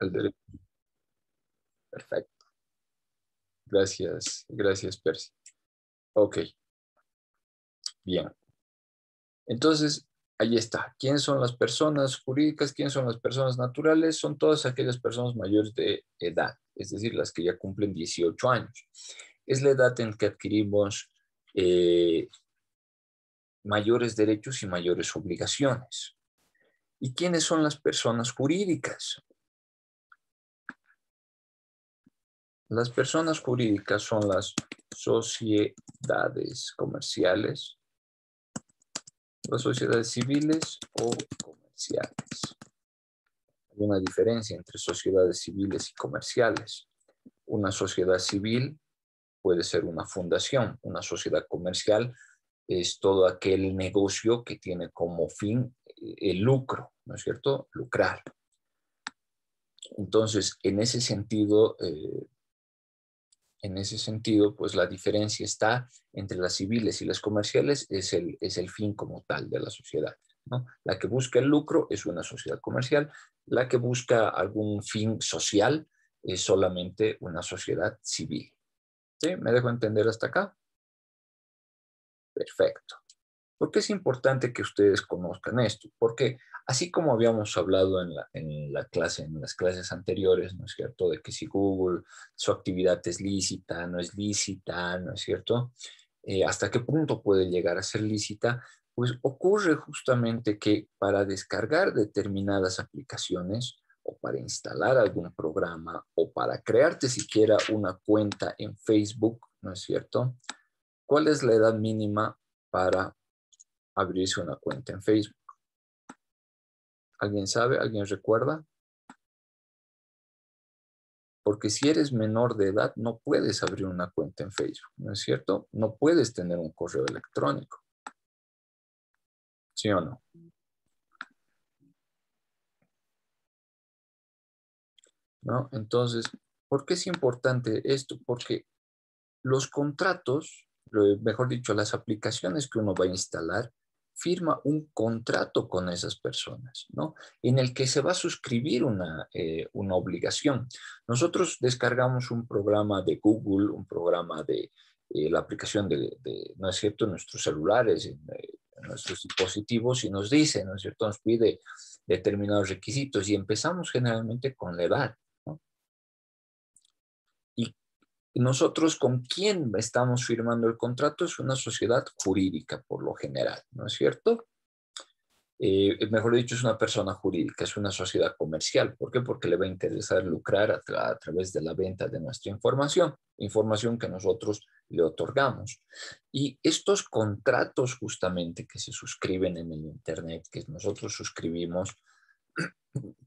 El derecho. Perfecto. Gracias, Percy. Ok, bien. Entonces, ahí está. ¿Quiénes son las personas jurídicas? ¿Quiénes son las personas naturales? Son todas aquellas personas mayores de edad, es decir, las que ya cumplen 18 años. Es la edad en que adquirimos eh, mayores derechos y mayores obligaciones. ¿Y quiénes son las personas jurídicas? Las personas jurídicas son las sociedades comerciales, las sociedades civiles o comerciales. Hay una diferencia entre sociedades civiles y comerciales. Una sociedad civil puede ser una fundación, una sociedad comercial es todo aquel negocio que tiene como fin el lucro, ¿no es cierto? Lucrar. Entonces, en ese sentido, pues la diferencia está entre las civiles y las comerciales, es el fin como tal de la sociedad, ¿no? La que busca el lucro es una sociedad comercial, la que busca algún fin social es solamente una sociedad civil. ¿Sí? ¿Me dejo entender hasta acá? Perfecto. ¿Por qué es importante que ustedes conozcan esto? Porque así como habíamos hablado en las clases anteriores, ¿no es cierto? De que si Google, su actividad es lícita, no es lícita, ¿no es cierto? ¿Hasta qué punto puede llegar a ser lícita? Pues ocurre justamente que para descargar determinadas aplicaciones o para instalar algún programa o para crearte siquiera una cuenta en Facebook, ¿no es cierto? ¿Cuál es la edad mínima para abrirse una cuenta en Facebook? ¿Alguien sabe? ¿Alguien recuerda? Porque si eres menor de edad, no puedes abrir una cuenta en Facebook, ¿no es cierto? No puedes tener un correo electrónico, ¿sí o no? ¿No? Entonces, ¿por qué es importante esto? Porque los contratos, mejor dicho, las aplicaciones que uno va a instalar, firma un contrato con esas personas, ¿no? En el que se va a suscribir una obligación. Nosotros descargamos un programa de Google, un programa de la aplicación ¿no es cierto?, nuestros celulares, en nuestros dispositivos y nos dice, ¿no es cierto?, nos pide determinados requisitos y empezamos generalmente con la edad, ¿no? Y nosotros con quién estamos firmando el contrato es una sociedad jurídica por lo general, ¿no es cierto? Mejor dicho, es una persona jurídica, es una sociedad comercial. ¿Por qué? Porque le va a interesar lucrar a través de la venta de nuestra información, información que nosotros le otorgamos. Y estos contratos justamente que se suscriben en el Internet, que nosotros suscribimos,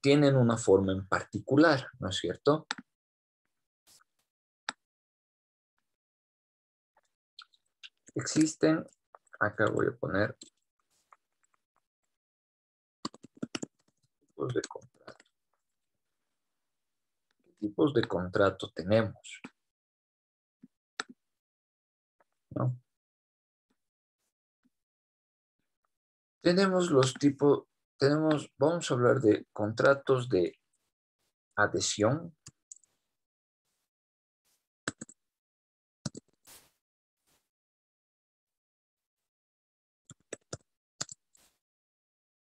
tienen una forma en particular, ¿no es cierto? Existen, acá voy a poner tipos de contrato. ¿Qué tipos de contrato tenemos? ¿No? Tenemos los tipos, vamos a hablar de contratos de adhesión,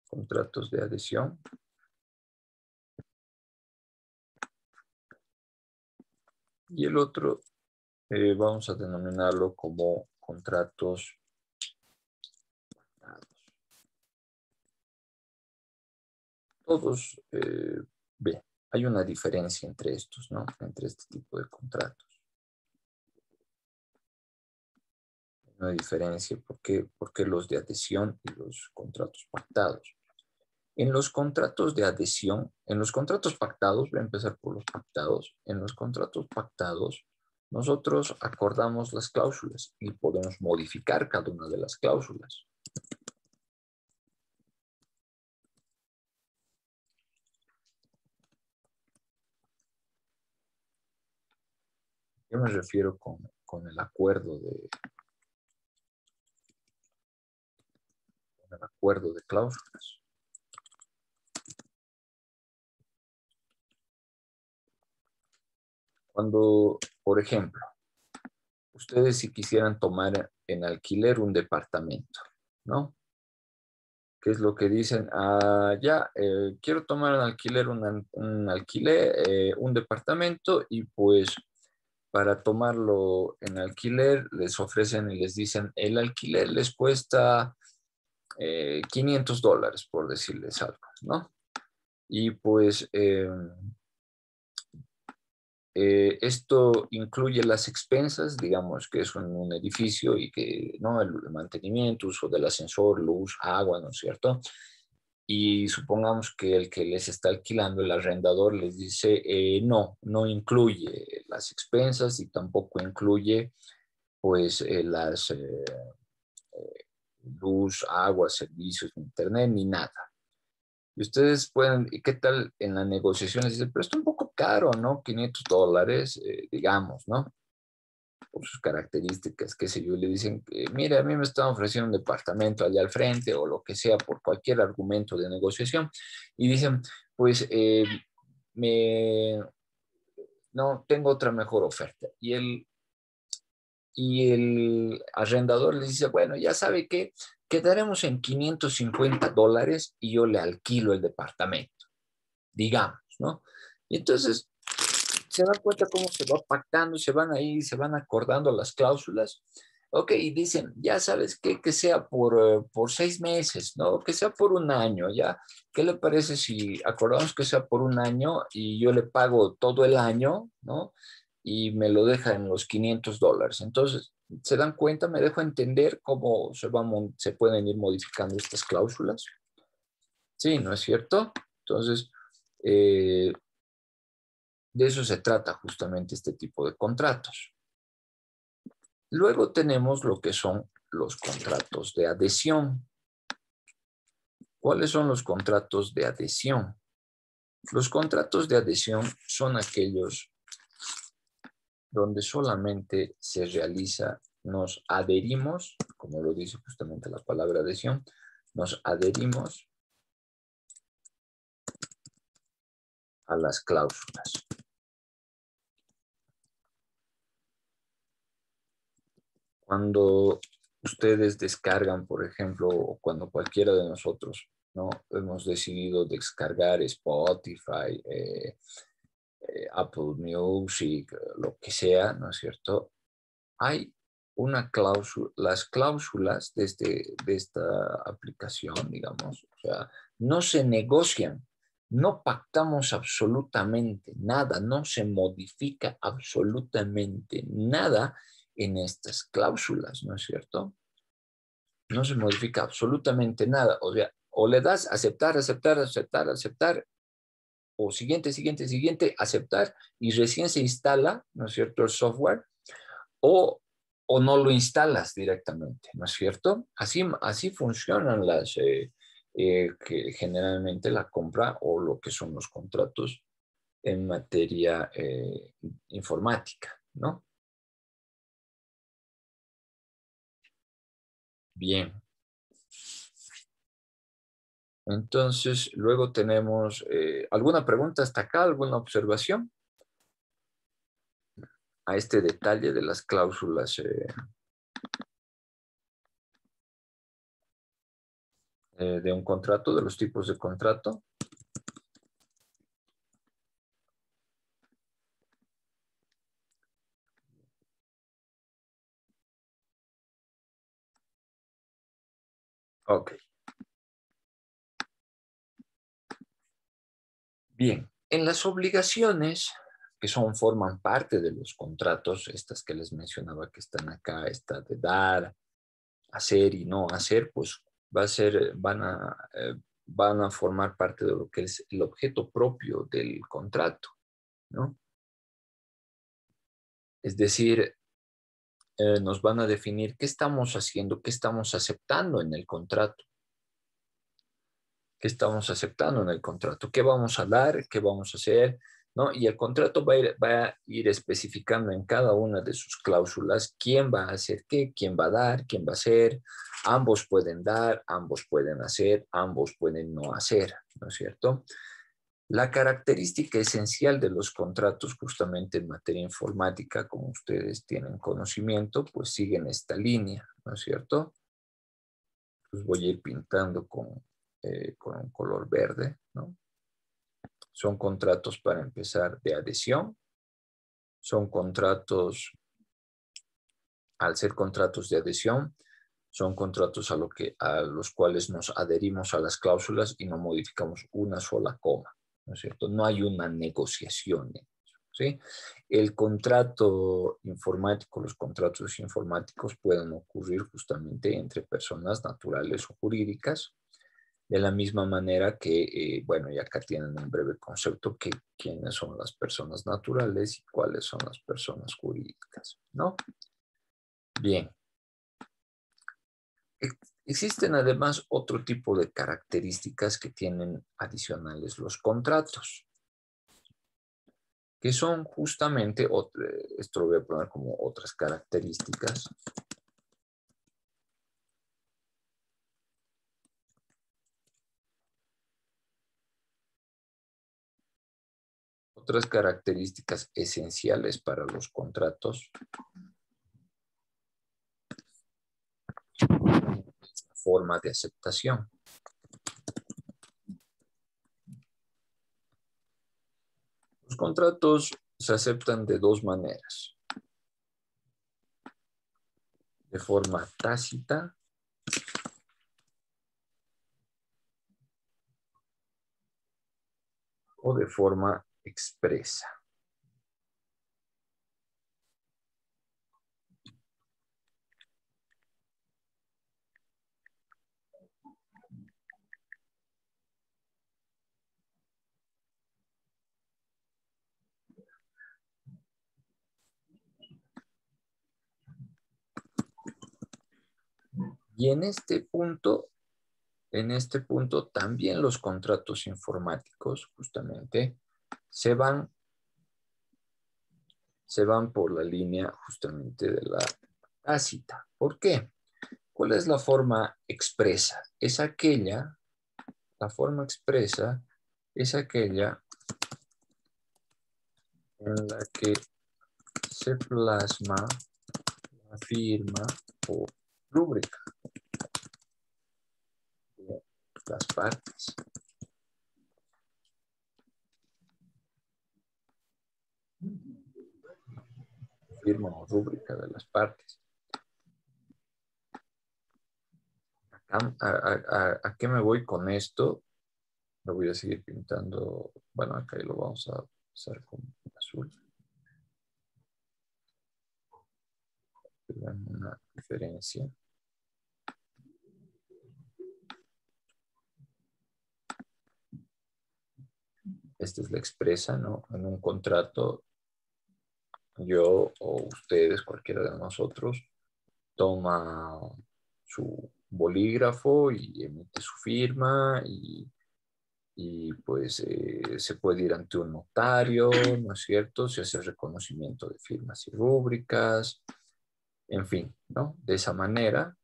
contratos de adhesión, y el otro vamos a denominarlo como contratos pactados. Todos, bien, hay una diferencia entre estos, ¿no? Entre este tipo de contratos. Una diferencia, ¿por qué los de adhesión y los contratos pactados? En los contratos de adhesión, en los contratos pactados, voy a empezar por los pactados, en los contratos pactados, nosotros acordamos las cláusulas y podemos modificar cada una de las cláusulas. ¿Qué me refiero con el acuerdo de cláusulas? Cuando, por ejemplo, ustedes si quisieran tomar en alquiler un departamento, ¿no? ¿Qué es lo que dicen? Quiero tomar en alquiler un departamento y pues para tomarlo en alquiler les ofrecen y les dicen, el alquiler les cuesta $500, por decirles algo, ¿no? Y pues esto incluye las expensas, digamos que es un edificio y que, ¿no? El mantenimiento, uso del ascensor, luz, agua, ¿no es cierto? Y supongamos que el que les está alquilando, el arrendador, les dice, no incluye las expensas y tampoco incluye, pues, luz, agua, servicios, internet, ni nada. Y ustedes pueden, ¿y qué tal en la negociación? Les dicen, pero está un poco caro, ¿no? $500, digamos, ¿no? Por sus características, qué sé yo, le dicen, mire, a mí me están ofreciendo un departamento allá al frente o lo que sea por cualquier argumento de negociación y dicen, pues me, no, tengo otra mejor oferta. Y el arrendador le dice, bueno, ya sabe que quedaremos en $550 y yo le alquilo el departamento, digamos, ¿no? Y entonces se dan cuenta cómo se va pactando, se van ahí, se van acordando las cláusulas. Ok, y dicen, ya sabes qué, que sea por 6 meses, ¿no? Que sea por un año, ¿ya? ¿Qué le parece si acordamos que sea por un año y yo le pago todo el año, ¿no? Y me lo deja en los $500. Entonces, se dan cuenta, me dejo entender cómo se pueden ir modificando estas cláusulas. Sí, ¿no es cierto? Entonces, eh, de eso se trata justamente este tipo de contratos. Luego tenemos lo que son los contratos de adhesión. ¿Cuáles son los contratos de adhesión? Los contratos de adhesión son aquellos donde solamente se realiza, nos adherimos, como lo dice justamente la palabra adhesión, nos adherimos a las cláusulas. Cuando ustedes descargan, por ejemplo, o cuando cualquiera de nosotros, ¿no? Hemos decidido descargar Spotify, Apple Music, lo que sea, ¿no es cierto? Hay una cláusula, las cláusulas de esta aplicación, digamos, o sea, no se negocian, no pactamos absolutamente nada, no se modifica absolutamente nada en estas cláusulas, ¿no es cierto? No se modifica absolutamente nada, o sea, o le das aceptar, aceptar, aceptar, aceptar, o siguiente, siguiente, siguiente, aceptar, y recién se instala, ¿no es cierto?, el software, o, o no lo instalas directamente, ¿no es cierto? Así funcionan que generalmente la compra o lo que son los contratos en materia informática, ¿no? Bien. Entonces, luego tenemos alguna pregunta hasta acá, alguna observación a este detalle de las cláusulas de un contrato, de los tipos de contrato. Ok. Bien, en las obligaciones forman parte de los contratos, estas que les mencionaba que están acá, esta de dar, hacer y no hacer, pues va a ser, van a formar parte de lo que es el objeto propio del contrato, ¿no? Es decir, nos van a definir qué estamos haciendo, qué estamos aceptando en el contrato, qué estamos aceptando en el contrato, qué vamos a dar, qué vamos a hacer, ¿no? Y el contrato va a ir especificando en cada una de sus cláusulas quién va a hacer qué, quién va a dar, quién va a hacer. Ambos pueden dar, ambos pueden hacer, ambos pueden no hacer, ¿no es cierto? La característica esencial de los contratos justamente en materia informática, como ustedes tienen conocimiento, pues siguen esta línea, ¿no es cierto? Pues voy a ir pintando con un color verde, ¿no? Son contratos para empezar de adhesión, son contratos, al ser contratos de adhesión, son contratos a los cuales nos adherimos a las cláusulas y no modificamos una sola coma, ¿no es cierto? No hay una negociación, ¿sí? El contrato informático, los contratos informáticos pueden ocurrir justamente entre personas naturales o jurídicas, de la misma manera que, bueno, y acá tienen un breve concepto que quiénes son las personas naturales y cuáles son las personas jurídicas, ¿no? Bien. Existen además otro tipo de características que tienen adicionales los contratos, que son justamente, esto lo voy a poner como otras características. Otras características esenciales para los contratos. Forma de aceptación. Los contratos se aceptan de dos maneras. De forma tácita o de forma expresa. Y en este punto también los contratos informáticos justamente se van por la línea justamente de la tácita. ¿Por qué? ¿Cuál es la forma expresa? La forma expresa es aquella en la que se plasma la firma o rúbrica de las partes. Firma o rúbrica de las partes. ¿A qué me voy con esto? Lo voy a seguir pintando. Bueno, acá lo vamos a usar con azul. Vean una diferencia. Esta es la expresa, ¿no? En un contrato, yo o ustedes, cualquiera de nosotros, toma su bolígrafo y emite su firma y pues se puede ir ante un notario, ¿no es cierto? Se hace reconocimiento de firmas y rúbricas, en fin, ¿no? De esa manera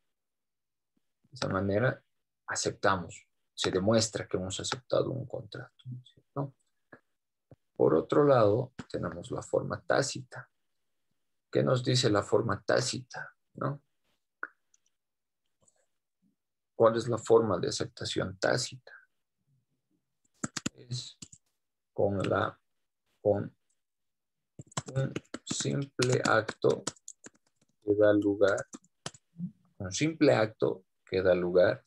aceptamos, se demuestra que hemos aceptado un contrato, ¿no es cierto? Por otro lado, tenemos la forma tácita. ¿Qué nos dice la forma tácita, no? ¿Cuál es la forma de aceptación tácita? Es con un simple acto que da lugar, un simple acto que da lugar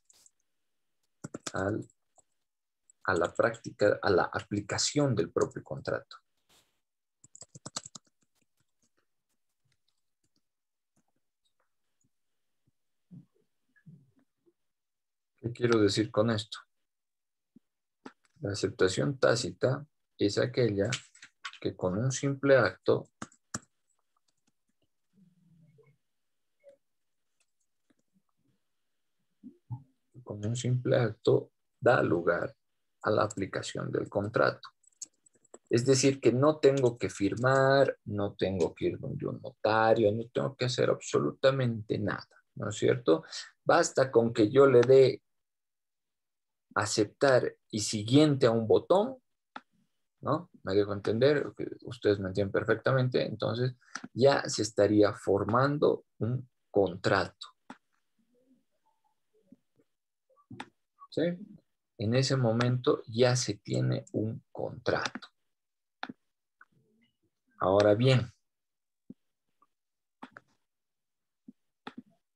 a la práctica, a la aplicación del propio contrato. ¿Qué quiero decir con esto? La aceptación tácita es aquella que con un simple acto da lugar a la aplicación del contrato. Es decir, que no tengo que firmar, no tengo que ir donde un notario, no tengo que hacer absolutamente nada, ¿no es cierto? Basta con que yo le dé aceptar y siguiente a un botón ¿no? Me dejo entender, que ustedes me entienden perfectamente, entonces ya se estaría formando un contrato, ¿sí? En ese momento ya se tiene un contrato. Ahora bien,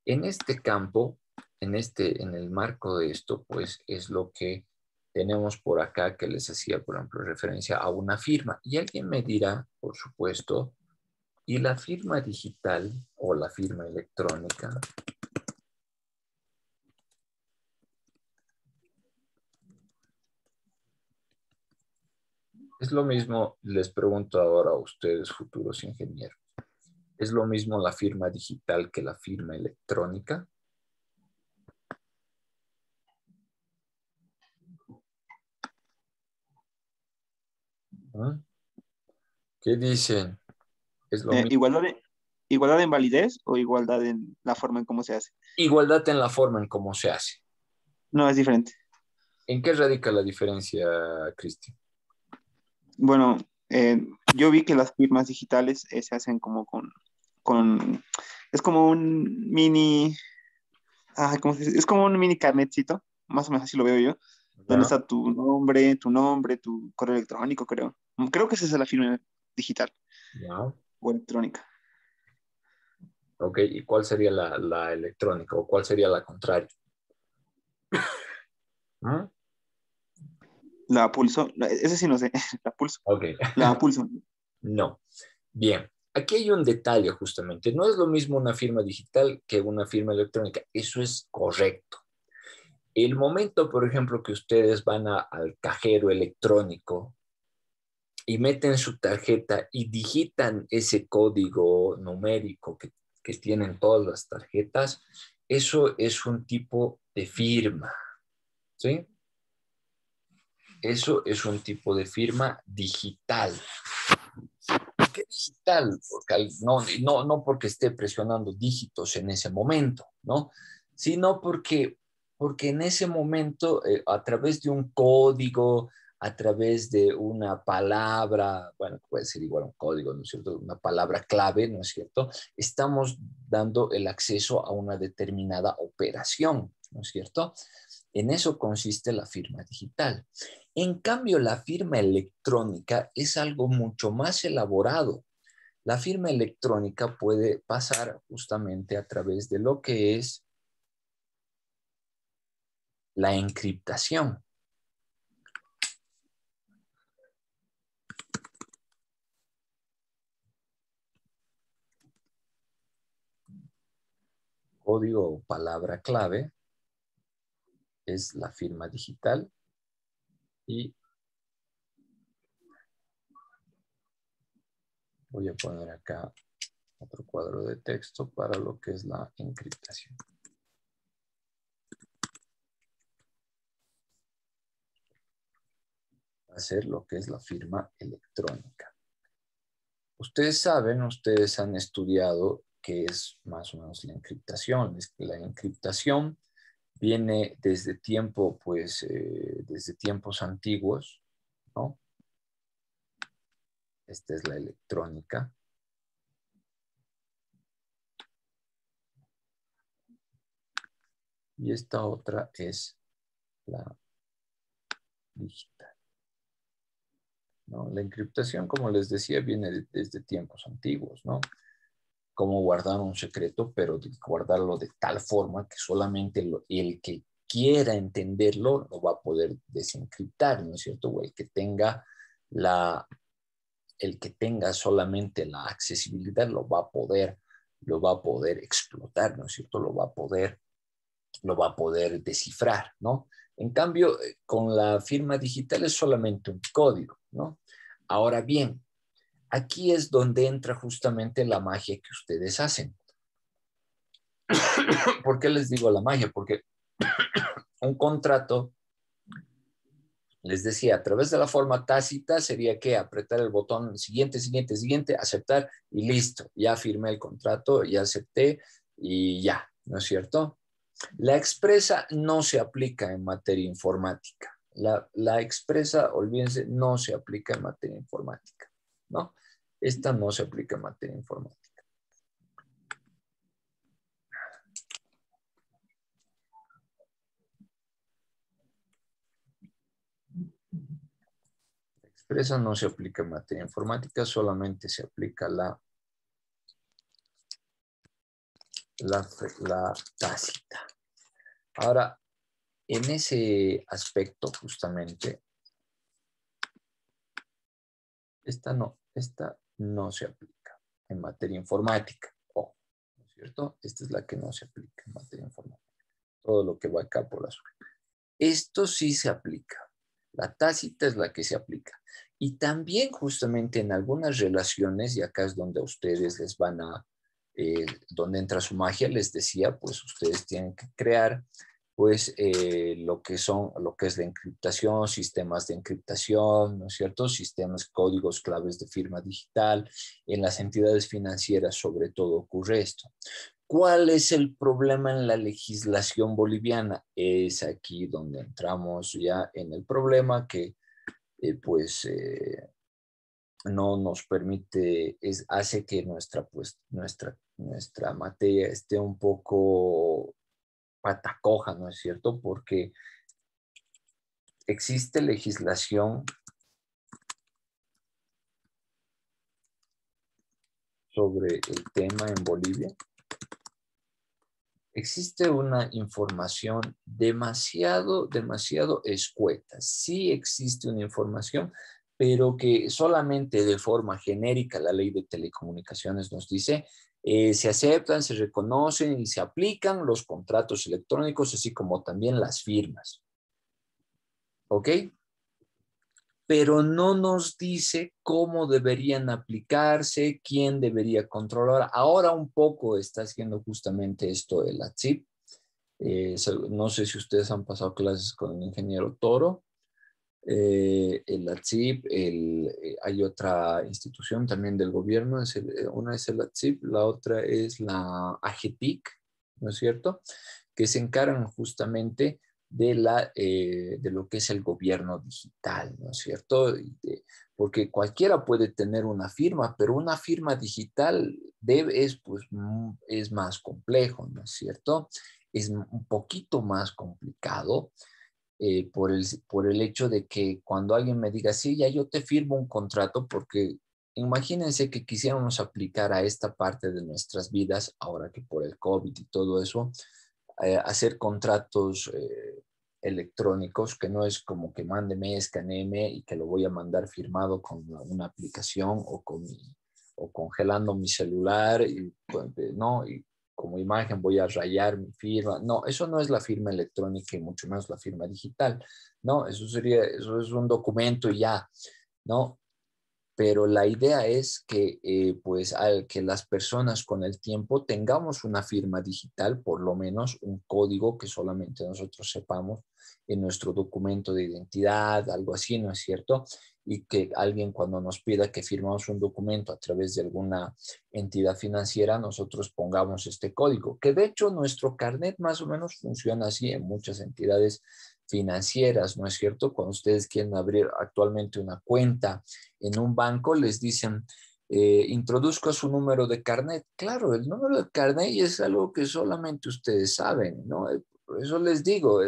en este campo, en el marco de esto, pues es lo que tenemos por acá que les hacía, por ejemplo, referencia a una firma. Y alguien me dirá, por supuesto, ¿y la firma digital o la firma electrónica? Es lo mismo, les pregunto ahora a ustedes, futuros ingenieros, ¿es lo mismo la firma digital que la firma electrónica? ¿Mm? ¿Qué dicen? ¿Es lo mismo? ¿Igualdad en validez o igualdad en la forma en cómo se hace? Igualdad en la forma en cómo se hace. No, es diferente. ¿En qué radica la diferencia, Cristi? Bueno, yo vi que las firmas digitales se hacen como con, es como un mini, ¿cómo se dice? Es como un mini carnetcito, más o menos así lo veo yo, donde ¿Ya? está tu correo electrónico, creo. Creo que esa es la firma digital ¿Ya? o electrónica. Ok, ¿y cuál sería la electrónica o cuál sería la contraria? ¿Mm? La pulso, ese sí no sé, la pulso, Ok, la pulso. no. Bien, aquí hay un detalle justamente. No es lo mismo una firma digital que una firma electrónica. Eso es correcto. El momento, por ejemplo, que ustedes van al cajero electrónico y meten su tarjeta y digitan ese código numérico que tienen todas las tarjetas, eso es un tipo de firma, ¿sí? Eso es un tipo de firma digital. ¿Por qué digital? Porque no porque esté presionando dígitos en ese momento, ¿no? Sino porque en ese momento, a través de un código, a través de una palabra, bueno, puede ser igual un código, ¿no es cierto? Una palabra clave, ¿no es cierto? Estamos dando el acceso a una determinada operación, ¿no es cierto? En eso consiste la firma digital. En cambio, la firma electrónica es algo mucho más elaborado. La firma electrónica puede pasar justamente a través de lo que es la encriptación. Código o palabra clave es la firma digital y voy a poner acá otro cuadro de texto para lo que es la encriptación. Hacer lo que es la firma electrónica. Ustedes saben, ustedes han estudiado qué es más o menos la encriptación. Es que la encriptación viene desde tiempo, pues, desde tiempos antiguos, ¿no? Esta es la electrónica. Y esta otra es la digital, ¿no? La encriptación, como les decía, viene desde tiempos antiguos, ¿no? Cómo guardar un secreto, pero guardarlo de tal forma que solamente el que quiera entenderlo lo va a poder desencriptar, ¿no es cierto? O la, el que tenga solamente la accesibilidad lo va a poder explotar, ¿no es cierto? Lo va a poder descifrar, ¿no? En cambio, con la firma digital es solamente un código, ¿no? Ahora bien, aquí es donde entra justamente la magia que ustedes hacen. ¿Por qué les digo la magia? Porque un contrato, les decía, a través de la forma tácita sería que apretar el botón siguiente, siguiente, siguiente, aceptar y listo. Ya firmé el contrato, ya acepté y ya, ¿no es cierto? La expresa no se aplica en materia informática. La expresa, olvídense, no se aplica en materia informática, ¿no? Esta no se aplica en materia informática. La expresa no se aplica en materia informática, solamente se aplica la tácita. Ahora, en ese aspecto, justamente, esta no se aplica en materia informática. Oh, ¿no es cierto? Esta es la que no se aplica en materia informática. Todo lo que va acá por azul. Esto sí se aplica. La tácita es la que se aplica. Y también justamente en algunas relaciones, y acá es donde a ustedes les van a, donde entra su magia, les decía, pues ustedes tienen que crear pues lo que es la encriptación, sistemas de encriptación, ¿no es cierto? Sistemas, códigos, claves de firma digital. En las entidades financieras sobre todo ocurre esto. ¿Cuál es el problema en la legislación boliviana? Es aquí donde entramos ya en el problema que no nos permite, hace que nuestra materia esté un poco patacoja, ¿no es cierto? Porque existe legislación sobre el tema en Bolivia. Existe una información demasiado escueta. Sí existe una información, pero que solamente de forma genérica la ley de telecomunicaciones nos dice, se aceptan, se reconocen y se aplican los contratos electrónicos, así como también las firmas. ¿Ok? Pero no nos dice cómo deberían aplicarse, quién debería controlar. Ahora un poco está haciendo justamente esto el ATSIP. No sé si ustedes han pasado clases con el ingeniero Toro. El ATSIP, hay otra institución también del gobierno, una es el ATSIP, la otra es la AGETIC, ¿no es cierto? Que se encargan justamente de lo que es el gobierno digital, ¿no es cierto? Porque cualquiera puede tener una firma, pero una firma digital es más complejo, ¿no es cierto? Es un poquito más complicado por el hecho de que cuando alguien me diga, sí, ya yo te firmo un contrato, porque imagínense que quisiéramos aplicar a esta parte de nuestras vidas, ahora que por el COVID y todo eso, hacer contratos electrónicos, que no es como que mándeme, escanéeme y que lo voy a mandar firmado con una aplicación o congelando mi celular, y, pues, no, y como imagen voy a rayar mi firma. No, eso no es la firma electrónica y mucho menos la firma digital. No, eso es un documento y ya, ¿no? Pero la idea es que, pues, que las personas con el tiempo tengamos una firma digital, por lo menos un código que solamente nosotros sepamos en nuestro documento de identidad, algo así, ¿no es cierto? Y que alguien cuando nos pida que firmamos un documento a través de alguna entidad financiera, nosotros pongamos este código, que de hecho nuestro carnet más o menos funciona así en muchas entidades financieras, ¿no es cierto? Cuando ustedes quieren abrir actualmente una cuenta en un banco, les dicen, introduzca su número de carnet. Claro, el número de carnet es algo que solamente ustedes saben, ¿no? Por eso les digo,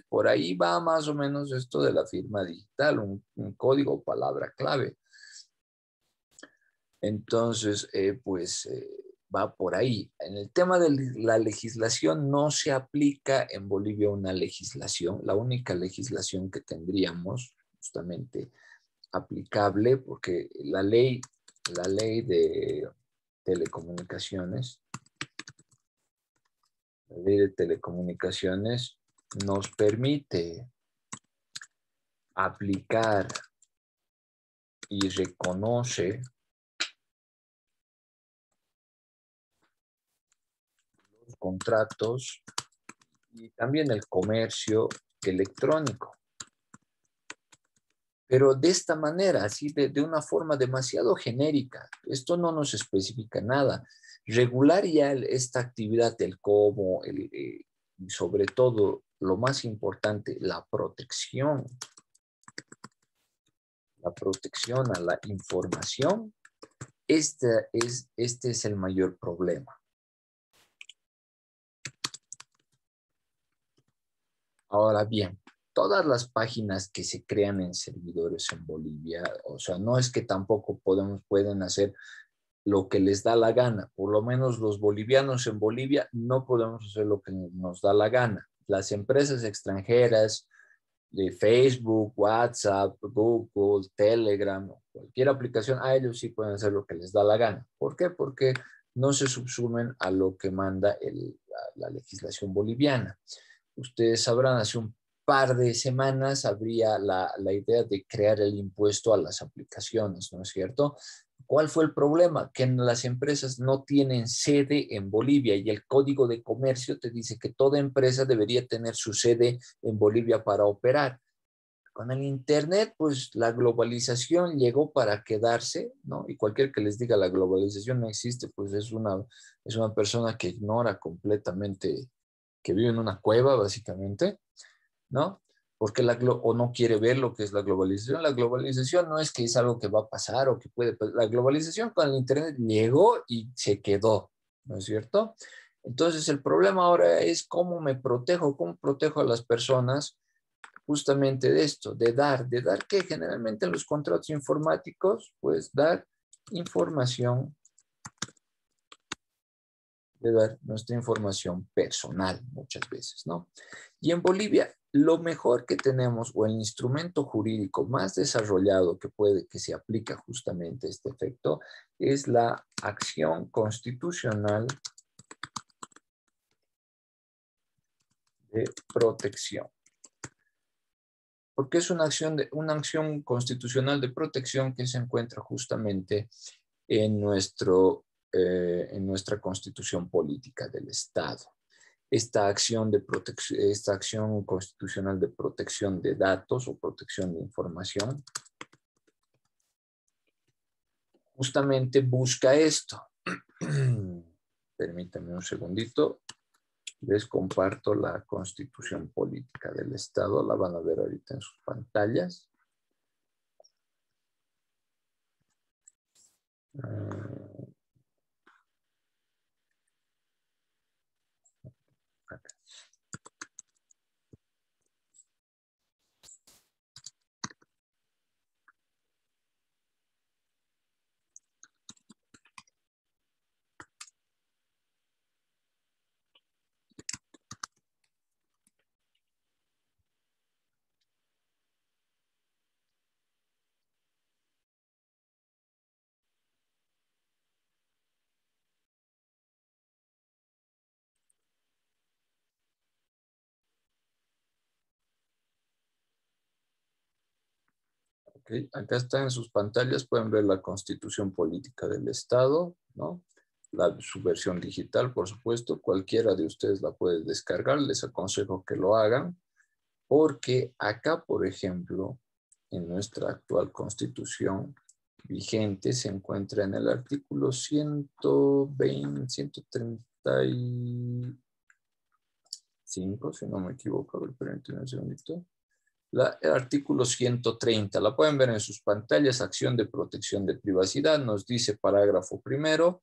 por ahí va más o menos esto de la firma digital, un código, palabra clave. Entonces, va por ahí. En el tema de la legislación no se aplica en Bolivia una legislación. La única legislación que tendríamos justamente aplicable, porque la ley de telecomunicaciones, la ley de telecomunicaciones nos permite aplicar y reconoce los contratos y también el comercio electrónico. Pero de esta manera, así de una forma demasiado genérica. Esto no nos especifica nada. Regular ya esta actividad, el cómo, y sobre todo lo más importante, la protección a la información, este es el mayor problema. Ahora bien, todas las páginas que se crean en servidores en Bolivia, o sea, no es que tampoco pueden hacer lo que les da la gana. Por lo menos los bolivianos en Bolivia no podemos hacer lo que nos da la gana. Las empresas extranjeras de Facebook, WhatsApp, Google, Telegram, cualquier aplicación, a ellos sí pueden hacer lo que les da la gana. ¿Por qué? Porque no se subsumen a lo que manda la legislación boliviana. Ustedes sabrán, hace un par de semanas habría la idea de crear el impuesto a las aplicaciones, ¿no es cierto? ¿Cuál fue el problema? Que las empresas no tienen sede en Bolivia y el Código de Comercio te dice que toda empresa debería tener su sede en Bolivia para operar. Con el Internet, pues la globalización llegó para quedarse, ¿no? Y cualquier que les diga la globalización no existe, pues es una persona que ignora completamente, que vive en una cueva, básicamente, ¿no? Porque o no quiere ver lo que es la globalización. La globalización no es que es algo que va a pasar o que puede pasar. La globalización con el Internet llegó y se quedó, ¿no es cierto? Entonces el problema ahora es cómo protejo a las personas justamente de esto, de dar que generalmente en los contratos informáticos, pues dar información, de dar nuestra información personal muchas veces, ¿no? Y en Bolivia, lo mejor que tenemos o el instrumento jurídico más desarrollado que se aplica justamente a este efecto es la acción constitucional de protección. Porque es una acción constitucional de protección que se encuentra justamente en nuestra constitución política del Estado. Esta acción constitucional de protección de datos o protección de información justamente busca esto. Permítanme un segundito. Les comparto la constitución política del Estado. La van a ver ahorita en sus pantallas. Okay. Acá está en sus pantallas, pueden ver la Constitución Política del Estado, ¿no? Su versión digital, por supuesto. Cualquiera de ustedes la puede descargar. Les aconsejo que lo hagan, porque acá, por ejemplo, en nuestra actual Constitución vigente se encuentra en el artículo 135, si no me equivoco. A ver, permítanme un segundito. El artículo 130, la pueden ver en sus pantallas, acción de protección de privacidad, nos dice parágrafo primero,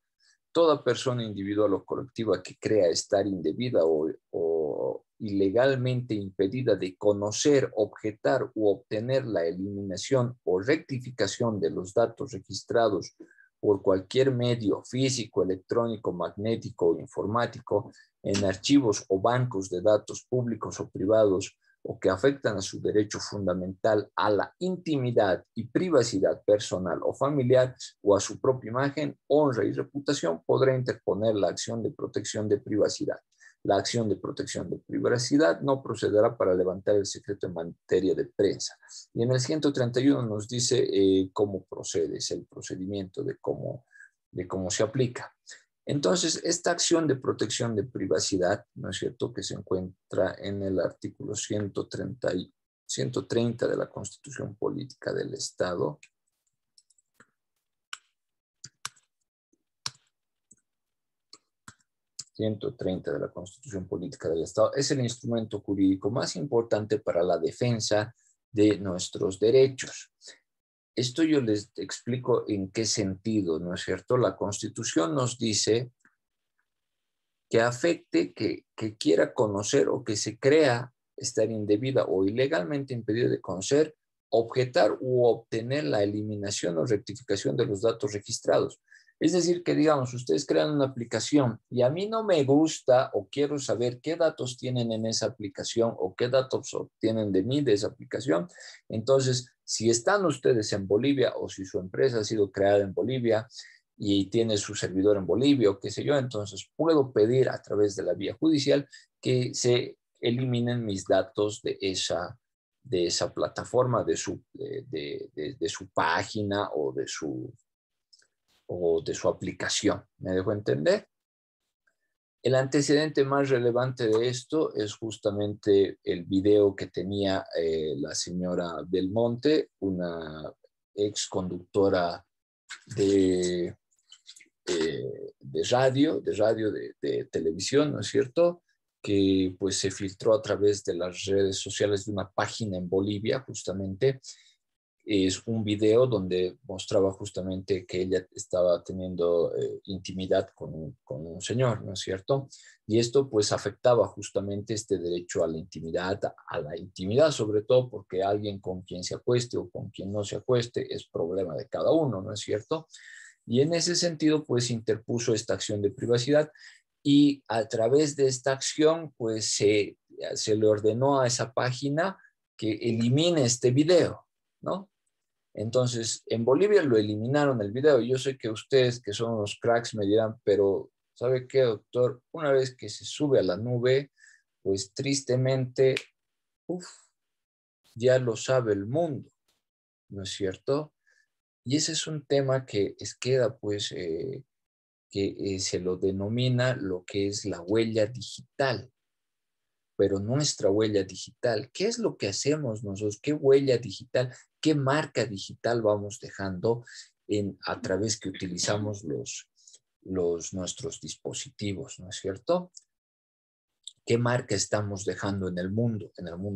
toda persona individual o colectiva que crea estar indebida o ilegalmente impedida de conocer, objetar u obtener la eliminación o rectificación de los datos registrados por cualquier medio físico, electrónico, magnético o informático en archivos o bancos de datos públicos o privados o que afectan a su derecho fundamental a la intimidad y privacidad personal o familiar o a su propia imagen, honra y reputación, podrá interponer la acción de protección de privacidad. La acción de protección de privacidad no procederá para levantar el secreto en materia de prensa. Y en el 131 nos dice cómo procede, es el procedimiento de cómo se aplica. Entonces, esta acción de protección de privacidad, ¿no es cierto?, que se encuentra en el artículo 130 de la Constitución Política del Estado, 130 de la Constitución Política del Estado, es el instrumento jurídico más importante para la defensa de nuestros derechos. Esto yo les explico en qué sentido, ¿no es cierto? La Constitución nos dice que afecte, que quiera conocer o que se crea estar indebida o ilegalmente impedido de conocer, objetar u obtener la eliminación o rectificación de los datos registrados. Es decir, que digamos, ustedes crean una aplicación y a mí no me gusta o quiero saber qué datos tienen en esa aplicación o qué datos obtienen de mí de esa aplicación. Entonces, si están ustedes en Bolivia o si su empresa ha sido creada en Bolivia y tiene su servidor en Bolivia o qué sé yo, entonces puedo pedir a través de la vía judicial que se eliminen mis datos de esa plataforma, de su página o de su aplicación. ¿Me dejo entender? El antecedente más relevante de esto es justamente el video que tenía la señora Belmonte, una ex conductora de, de televisión, ¿no es cierto? Que pues se filtró a través de las redes sociales de una página en Bolivia, justamente. Es un video donde mostraba justamente que ella estaba teniendo intimidad con un señor, ¿no es cierto? Y esto pues afectaba justamente este derecho a la intimidad, sobre todo porque alguien con quien se acueste o con quien no se acueste es problema de cada uno, ¿no es cierto? Y en ese sentido pues interpuso esta acción de privacidad y a través de esta acción pues se le ordenó a esa página que elimine este video, ¿no? Entonces, en Bolivia lo eliminaron el video. Yo sé que ustedes que son unos cracks me dirán, pero ¿sabe qué, doctor? Una vez que se sube a la nube, pues tristemente, uf, ya lo sabe el mundo, ¿no es cierto? Y ese es un tema que queda, pues, que se lo denomina lo que es la huella digital, pero nuestra huella digital, ¿qué es lo que hacemos nosotros? ¿Qué huella digital, qué marca digital vamos dejando a través que utilizamos nuestros dispositivos, ¿no es cierto? ¿Qué marca estamos dejando en el mundo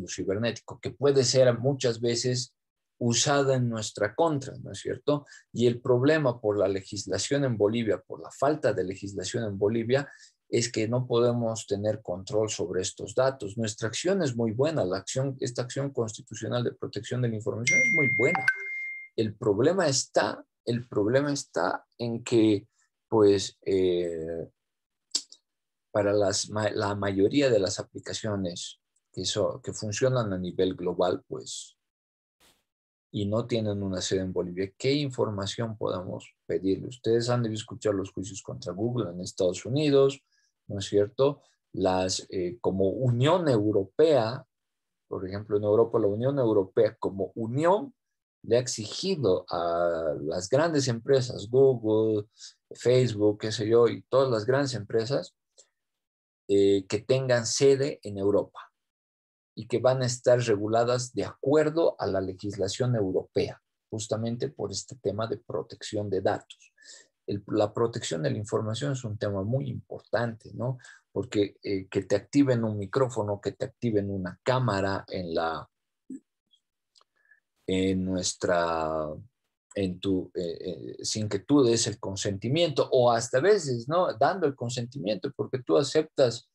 cibernético, que puede ser muchas veces usada en nuestra contra, ¿no es cierto? Y el problema por la legislación en Bolivia, por la falta de legislación en Bolivia, es que no podemos tener control sobre estos datos. Nuestra acción es muy buena, esta acción constitucional de protección de la información es muy buena. El problema está en que, pues, para la mayoría de las aplicaciones que funcionan a nivel global, pues, y no tienen una sede en Bolivia, ¿qué información podemos pedirle? Ustedes han debido escuchar los juicios contra Google en Estados Unidos, ¿no es cierto? Como Unión Europea, por ejemplo, en Europa, la Unión Europea como unión le ha exigido a las grandes empresas, Google, Facebook, qué sé yo, y todas las grandes empresas, que tengan sede en Europa y que van a estar reguladas de acuerdo a la legislación europea, justamente por este tema de protección de datos. La protección de la información es un tema muy importante, ¿no? Porque que te activen un micrófono, que te activen una cámara en nuestra, sin que tú des el consentimiento, o hasta veces, ¿no? Dando el consentimiento, porque tú aceptas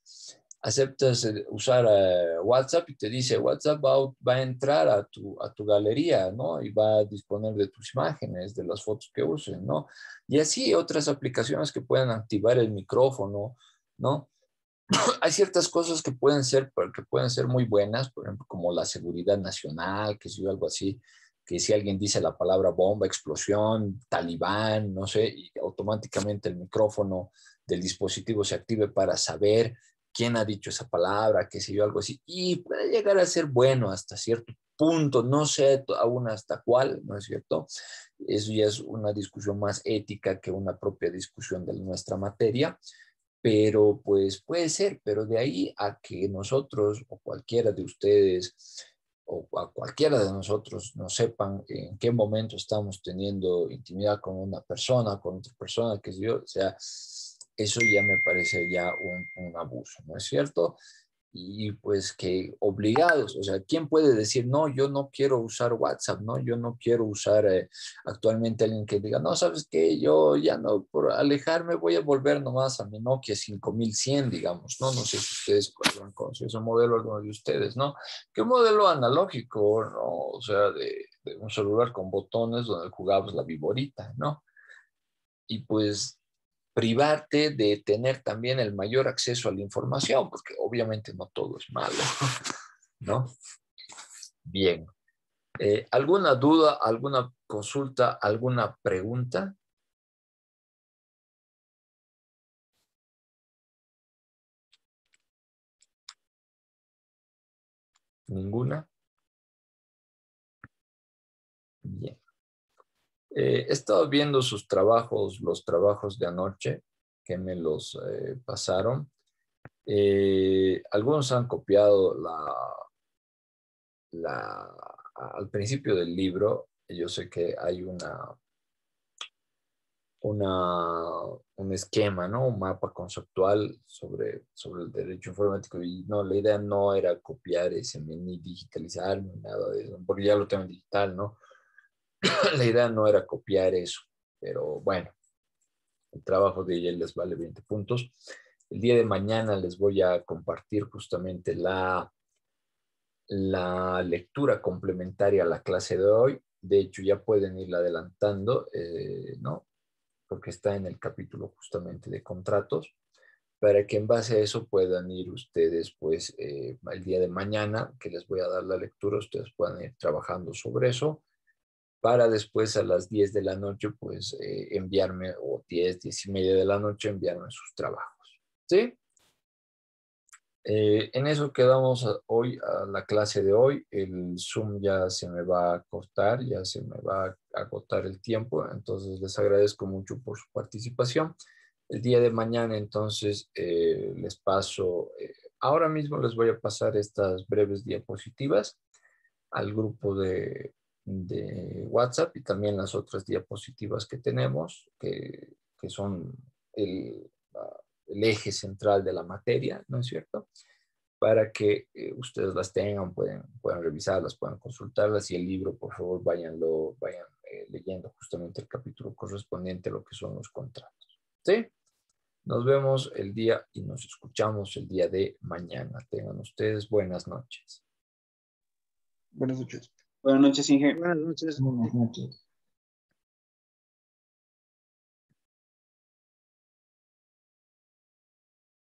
usar WhatsApp y te dice, WhatsApp va a entrar a tu galería, ¿no? Y va a disponer de tus imágenes, de las fotos que usen, ¿no? Y así otras aplicaciones que pueden activar el micrófono, ¿no? Hay ciertas cosas que pueden ser muy buenas, por ejemplo, como la seguridad nacional, que si algo así, que si alguien dice la palabra bomba, explosión, talibán, no sé, y automáticamente el micrófono del dispositivo se active para saber quién ha dicho esa palabra, qué sé yo, algo así. Y puede llegar a ser bueno hasta cierto punto, no sé aún hasta cuál, ¿no es cierto? Eso ya es una discusión más ética que una propia discusión de nuestra materia, pero pues puede ser, pero de ahí a que nosotros o cualquiera de ustedes o a cualquiera de nosotros no sepan en qué momento estamos teniendo intimidad con una persona, con otra persona, que yo, o sea, eso ya me parece ya un abuso, ¿no es cierto? Y pues que obligados, o sea, ¿quién puede decir, no, yo no quiero usar WhatsApp, no, yo no quiero usar actualmente alguien que diga, no, sabes qué, yo ya no, por alejarme voy a volver nomás a mi Nokia 5100, digamos, ¿no? No sé si ustedes habrán conocido ese modelo, alguno de ustedes, ¿no? ¿Qué modelo analógico, no? O sea, de un celular con botones donde jugabas la viborita, ¿no? Y pues privarte de tener también el mayor acceso a la información, porque obviamente no todo es malo, ¿no? Bien. ¿Alguna duda, alguna consulta, alguna pregunta? ¿Ninguna? Bien. He estado viendo sus trabajos, los trabajos de anoche que me los pasaron. Algunos han copiado al principio del libro. Yo sé que hay un esquema, ¿no? Un mapa conceptual sobre el derecho informático y no, la idea no era copiar ese, ni digitalizar, ni nada de eso, porque ya lo tengo en digital, ¿no? La idea no era copiar eso, pero bueno, el trabajo de ella les vale 20 puntos. El día de mañana les voy a compartir justamente la lectura complementaria a la clase de hoy. De hecho, ya pueden irla adelantando, ¿no? Porque está en el capítulo justamente de contratos, para que en base a eso puedan ir ustedes, pues, el día de mañana, que les voy a dar la lectura, ustedes puedan ir trabajando sobre eso, para después a las 10 de la noche, pues, enviarme, o 10, 10 y media de la noche, enviarme sus trabajos. ¿Sí? En eso quedamos hoy, a la clase de hoy. El Zoom ya se me va a cortar, ya se me va a agotar el tiempo, entonces les agradezco mucho por su participación. El día de mañana, entonces, les paso, ahora mismo les voy a pasar estas breves diapositivas al grupo de WhatsApp y también las otras diapositivas que tenemos, que son el eje central de la materia, ¿no es cierto? Para que ustedes las tengan, puedan revisarlas, puedan consultarlas y el libro, por favor, vayan leyendo justamente el capítulo correspondiente a lo que son los contratos. ¿Sí? Nos vemos el día y nos escuchamos el día de mañana. Tengan ustedes buenas noches. Buenas noches. Buenas noches, Inge. Buenas noches. Buenas noches.